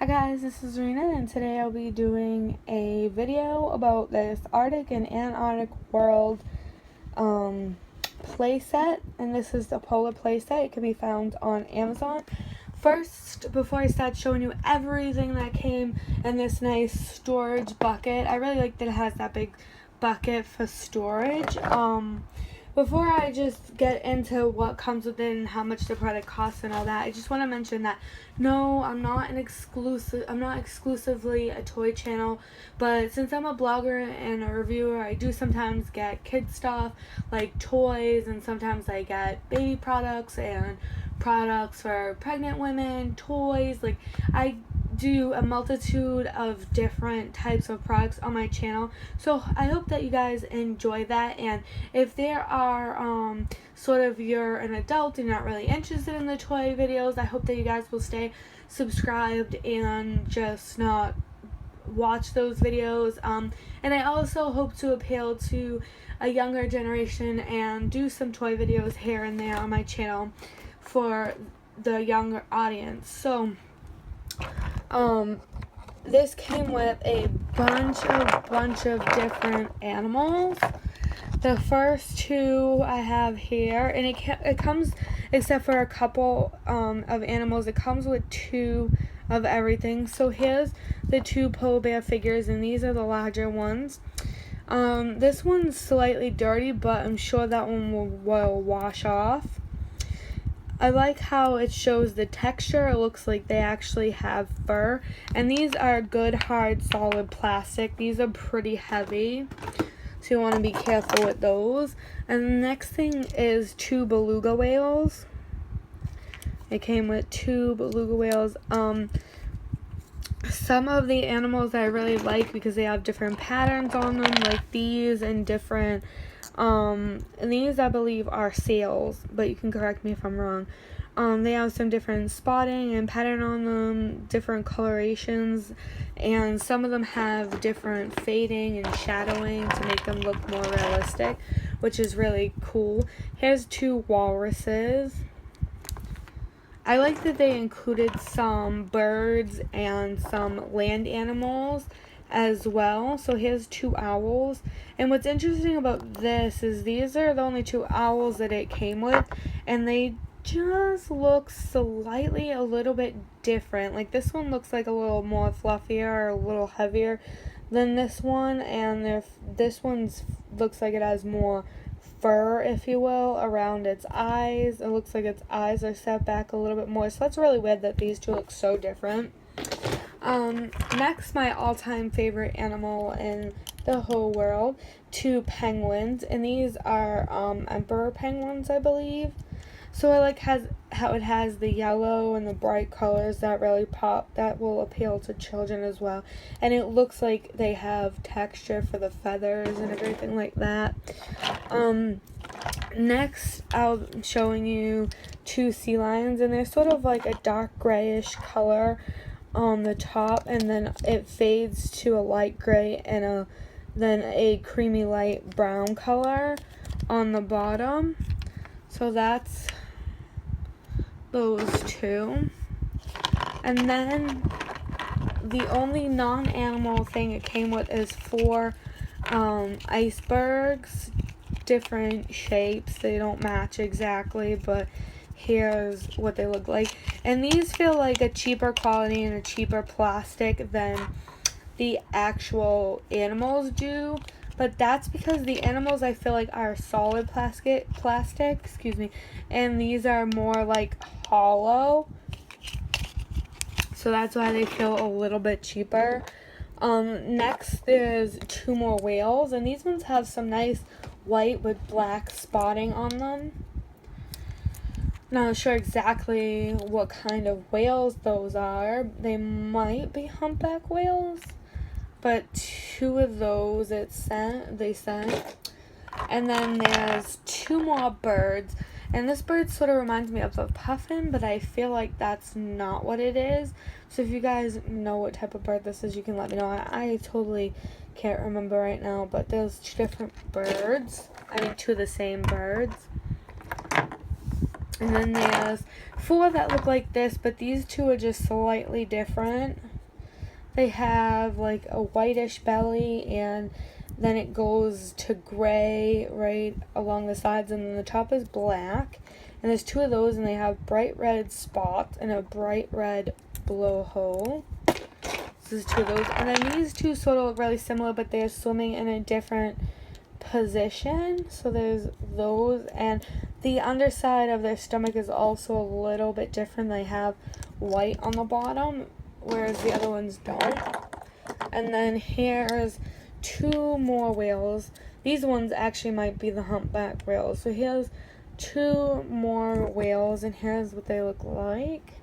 Hi guys, this is Rena, and today I'll be doing a video about this Arctic and Antarctic World playset, and this is the polar playset. It can be found on Amazon. First, before I start showing you everything that came in this nice storage bucket, I really like that it has that big bucket for storage. Before I just get into what comes with it and how much the product costs and all that, I just want to mention that no, I'm not exclusively a toy channel, but since I'm a blogger and a reviewer, I do sometimes get kid stuff like toys, and sometimes I get baby products and products for pregnant women, toys. Like, I do a multitude of different types of products on my channel, so I hope that you guys enjoy that. And if there are you're an adult and not really interested in the toy videos, I hope that you guys will stay subscribed and just not watch those videos. And I also hope to appeal to a younger generation and do some toy videos here and there on my channel for the younger audience. So this came with a bunch of different animals. The first two I have here, and it comes, except for a couple of animals, it comes with two of everything. So here's the two polar bear figures, and these are the larger ones. This one's slightly dirty, but I'm sure that one will wash off. I like how it shows the texture. It looks like they actually have fur. And these are good, hard, solid plastic. These are pretty heavy, so you want to be careful with those. And the next thing is two beluga whales. It came with two beluga whales. Some of the animals I really like because they have different patterns on them, like these, and different and these I believe are sails, but you can correct me if I'm wrong. They have some different spotting and pattern on them, different colorations, and some of them have different fading and shadowing to make them look more realistic, which is really cool. Here's two walruses. I like that they included some birds and some land animals as well. So here's two owls, and what's interesting about this is these are the only two owls that it came with, and they just look slightly a little bit different. Like, this one looks like a little more fluffier or a little heavier than this one, and this one's looks like it has more fur, if you will, around its eyes. It looks like its eyes are set back a little bit more, so that's really weird that these two look so different. Next, my all-time favorite animal in the whole world, two penguins, and these are emperor penguins, I believe. So I like how it has the yellow and the bright colors that really pop, that will appeal to children as well. And it looks like they have texture for the feathers and everything like that. Next, I'm showing you two sea lions, and they're sort of like a dark grayish color on the top, and then it fades to a light gray and then a creamy light brown color on the bottom. So that's those two. And then the only non-animal thing it came with is four icebergs, different shapes. They don't match exactly, but here's what they look like. And these feel like a cheaper quality and a cheaper plastic than the actual animals do. But that's because the animals, I feel like, are solid plastic, and these are more like hollow. So that's why they feel a little bit cheaper. Next, there's two more whales, and these ones have some nice white with black spotting on them. Not sure exactly what kind of whales those are. They might be humpback whales, but two of those they sent. And then there's two more birds, and this bird sort of reminds me of a puffin, but I feel like that's not what it is. So if you guys know what type of bird this is, you can let me know. I totally can't remember right now, but there's two different birds. I mean, two of the same birds. And then there's four that look like this, but these two are just slightly different. they have like a whitish belly, and then it goes to gray right along the sides, and then the top is black. And there's two of those, and they have bright red spots and a bright red blowhole. This is two of those. And then these two sort of look really similar, but they're swimming in a different position. So there's those, and the underside of their stomach is also a little bit different. They have white on the bottom, whereas the other ones don't. And then here's two more whales. These ones actually might be the humpback whales. So here's two more whales, and here's what they look like.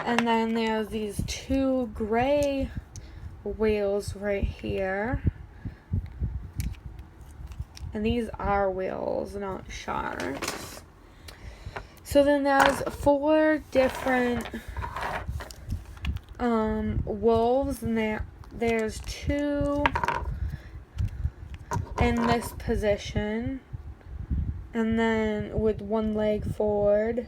And then there's these two gray whales right here. And these are whales, not sharks. So then there's four different wolves, and there's two in this position, and then with one leg forward,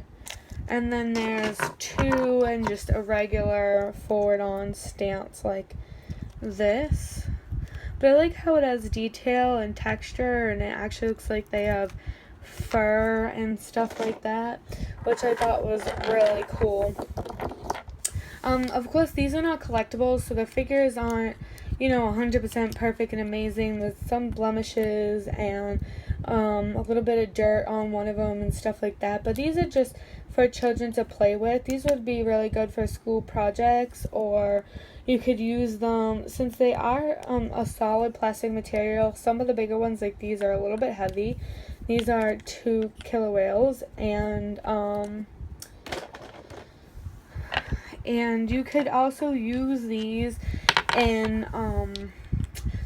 and then there's two in just a regular forward on stance like this. But I like how it has detail and texture, and it actually looks like they have fur and stuff like that, which I thought was really cool. Of course, these are not collectibles, so the figures aren't, 100% perfect and amazing. There's some blemishes and a little bit of dirt on one of them and stuff like that. But these are just for children to play with. These would be really good for school projects, or you could use them, since they are a solid plastic material. Some of the bigger ones like these are a little bit heavy. These are 2 killer whales, and you could also use these in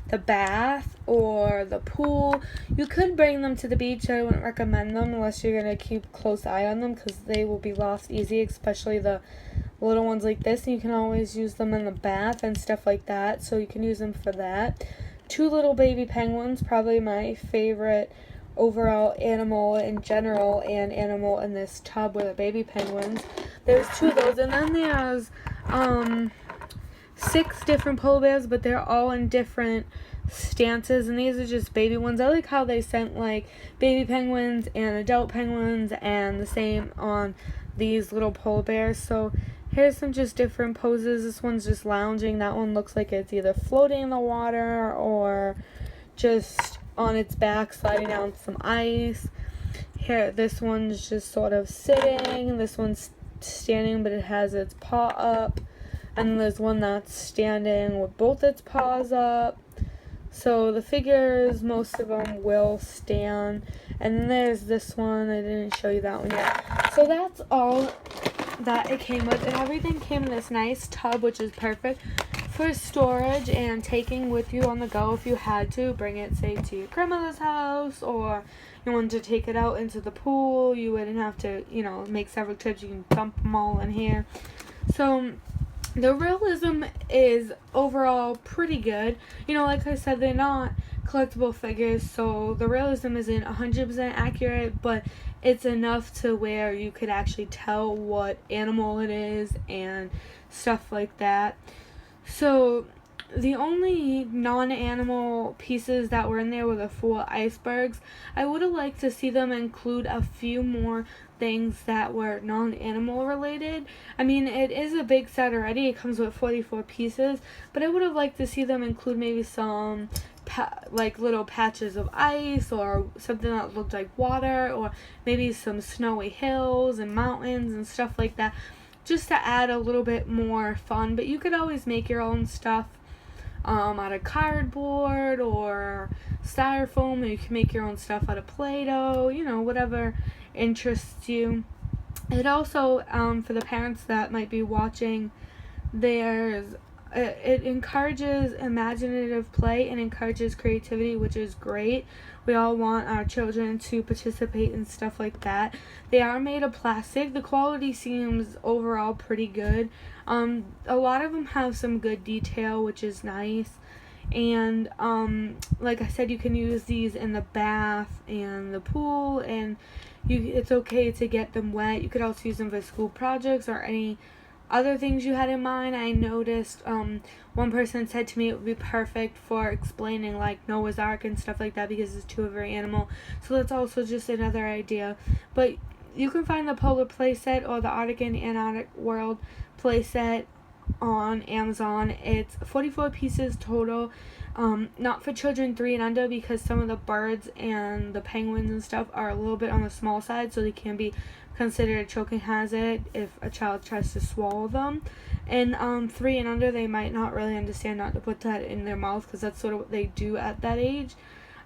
the bath or the pool. You could bring them to the beach. I wouldn't recommend them unless you're going to keep a close eye on them, because they will be lost easy, especially the little ones like this. And you can always use them in the bath and stuff like that, so you can use them for that. 2 little baby penguins, probably my favorite overall animal in general, and animal in this tub with the baby penguins. There's 2 of those, and then there's 6 different polar bears, but they're all in different stances, and these are just baby ones. I like how they sent like baby penguins and adult penguins, and the same on these little polar bears. So here's some just different poses. This one's just lounging. That one looks like it's either floating in the water or just on its back sliding down some ice. Here, this one's just sort of sitting. This one's standing, but it has its paw up. And there's one that's standing with both its paws up. So the figures, most of them will stand. And then there's this one. I didn't show you that one yet. So that's all that it came with. And everything came in this nice tub, which is perfect for storage and taking with you on the go if you had to. Bring it, say, to your grandmother's house, or you wanted to take it out into the pool. You wouldn't have to, make several trips. You can dump them all in here. So the realism is overall pretty good. Like I said, they're not collectible figures, so the realism isn't 100% accurate, but it's enough to where you could actually tell what animal it is and stuff like that. So the only non-animal pieces that were in there were the 4 icebergs. I would have liked to see them include a few more things that were non-animal related. I mean, it is a big set already. It comes with 44 pieces, but I would have liked to see them include maybe some like little patches of ice, or something that looked like water, or maybe some snowy hills and mountains and stuff like that, just to add a little bit more fun. But you could always make your own stuff out of cardboard or styrofoam, or you can make your own stuff out of Play-Doh, whatever interests you. It also, for the parents that might be watching, it encourages imaginative play and encourages creativity, which is great. We all want our children to participate in stuff like that. They are made of plastic. The quality seems overall pretty good. A lot of them have some good detail, which is nice. And like I said, you can use these in the bath and the pool, and it's okay to get them wet. You could also use them for school projects or any other things you had in mind. I noticed one person said to me it would be perfect for explaining like Noah's Ark and stuff like that because it's too very animal. So that's also just another idea. But you can find the Polar playset or the Arctic and Antarctic World playset on Amazon. It's 44 pieces total. Not for children 3 and under because some of the birds and the penguins and stuff are a little bit on the small side, so they can be considered a choking hazard if a child tries to swallow them. And 3 and under, they might not really understand not to put that in their mouth because that's sort of what they do at that age.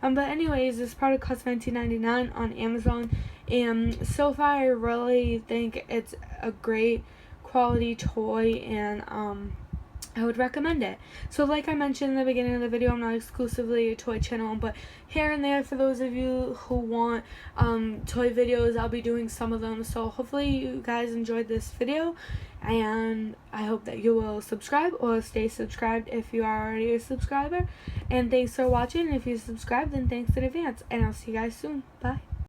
But anyways, this product costs $19.99 on Amazon, and so far I really think it's a great quality toy, and I would recommend it. So like I mentioned in the beginning of the video, I'm not exclusively a toy channel, but here and there for those of you who want toy videos, I'll be doing some of them. So hopefully you guys enjoyed this video, and I hope that you will subscribe or stay subscribed if you are already a subscriber. And thanks for watching. If you subscribed, then thanks in advance, and I'll see you guys soon. Bye.